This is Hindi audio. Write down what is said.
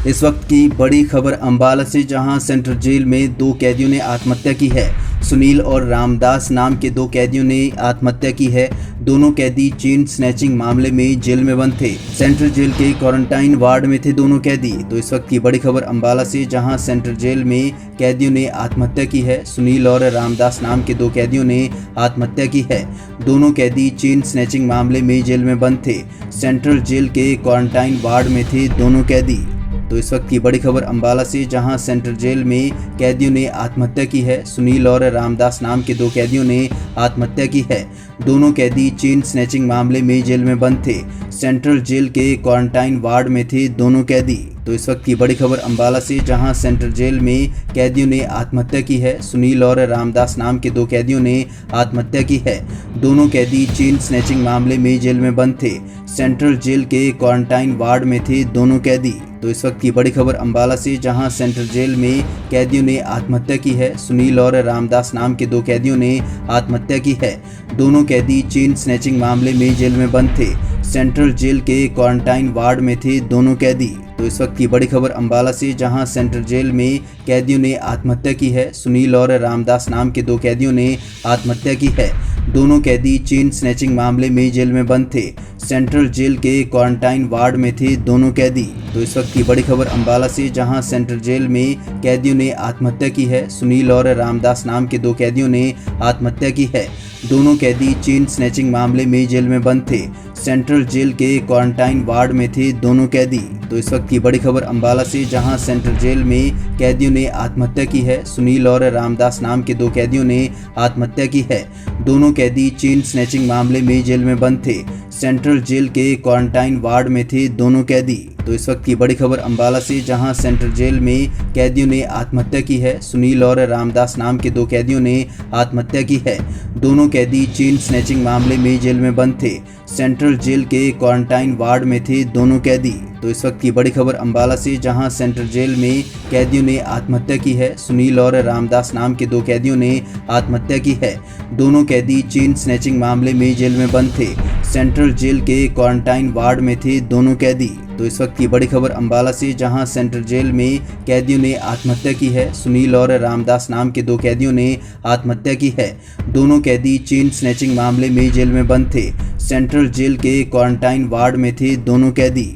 इस वक्त की बड़ी खबर अंबाला से, जहां सेंट्रल जेल में दो कैदियों ने आत्महत्या की है। सुनील और रामदास नाम के दो कैदियों ने आत्महत्या की है। दोनों कैदी चेन स्नैचिंग मामले में जेल में बंद थे। सेंट्रल जेल के क्वारंटाइन वार्ड में थे दोनों कैदी। तो इस वक्त की बड़ी खबर अंबाला से, जहां सेंट्रल जेल में कैदियों ने आत्महत्या की है। सुनील और रामदास नाम के दो कैदियों ने आत्महत्या की है। दोनों कैदी चेन स्नैचिंग मामले में जेल में बंद थे। सेंट्रल जेल के क्वारंटाइन वार्ड में थे दोनों कैदी। तो इस वक्त की बड़ी खबर अंबाला से, जहां सेंट्रल जेल में कैदियों ने आत्महत्या की है। सुनील और रामदास नाम के दो कैदियों ने आत्महत्या की है। दोनों कैदी चेन स्नैचिंग मामले में जेल में बंद थे। सेंट्रल जेल के क्वारंटाइन वार्ड में थे दोनों कैदी। तो इस वक्त की बड़ी खबर अंबाला से, जहां सेंट्रल जेल में कैदियों ने आत्महत्या की है। सुनील और रामदास नाम के दो कैदियों ने आत्महत्या की है। दोनों कैदी चेन स्नैचिंग मामले में जेल में बंद थे। सेंट्रल जेल के क्वारंटाइन वार्ड में थे दोनों कैदी। तो इस वक्त की बड़ी खबर अंबाला से, जहां सेंट्रल जेल में कैदियों ने आत्महत्या की है। सुनील और रामदास नाम के दो कैदियों ने आत्महत्या की है। दोनों कैदी चेन स्नैचिंग मामले में जेल में बंद थे। सेंट्रल जेल के क्वारंटाइन वार्ड में थे दोनों कैदी। तो इस वक्त की बड़ी खबर अंबाला से, जहां सेंट्रल जेल में कैदियों ने आत्महत्या की है। सुनील और रामदास नाम के दो कैदियों ने आत्महत्या की है। दोनों कैदी चेन स्नैचिंग मामले में जेल में बंद थे। सेंट्रल जेल के क्वारंटाइन वार्ड में थे दोनों कैदी। तो इस वक्त की बड़ी खबर अंबाला से, जहां सेंट्रल जेल में कैदियों ने आत्महत्या की है। सुनील और रामदास नाम के दो कैदियों ने आत्महत्या की है। दोनों कैदी चेन स्नैचिंग मामले में जेल में बंद थे। सेंट्रल जेल के क्वारंटाइन वार्ड में थे दोनों कैदी। तो इस वक्त की बड़ी खबर अंबाला से, जहां सेंट्रल जेल में कैदियों ने आत्महत्या की है। सुनील और रामदास नाम के दो कैदियों ने आत्महत्या की है। दोनों कैदी चेन स्नैचिंग मामले में जेल में बंद थे। सेंट्रल जेल के क्वारंटाइन वार्ड में थे दोनों कैदी। तो इस वक्त की बड़ी खबर अंबाला से, जहां सेंट्रल जेल में कैदियों ने आत्महत्या की है। सुनील और रामदास नाम के दो कैदियों ने आत्महत्या की है। दोनों कैदी चेन स्नैचिंग मामले में जेल में बंद थे। सेंट्रल जेल के क्वारंटाइन वार्ड में थे दोनों कैदी। तो इस वक्त की बड़ी खबर अंबाला से, जहां सेंट्रल जेल में कैदियों ने आत्महत्या की है। सुनील और रामदास नाम के दो कैदियों ने आत्महत्या की है। दोनों कैदी चेन स्नैचिंग मामले में जेल में बंद थे। सेंट्रल जेल के क्वारंटाइन वार्ड में थे दोनों कैदी। तो इस वक्त की बड़ी खबर अंबाला से, जहां सेंट्रल जेल में कैदियों ने आत्महत्या की है। सुनील और रामदास नाम के दो कैदियों ने आत्महत्या की है। दोनों कैदी चेन स्नैचिंग मामले में जेल में बंद थे। सेंट्रल जेल के क्वारंटाइन वार्ड में थे दोनों कैदी।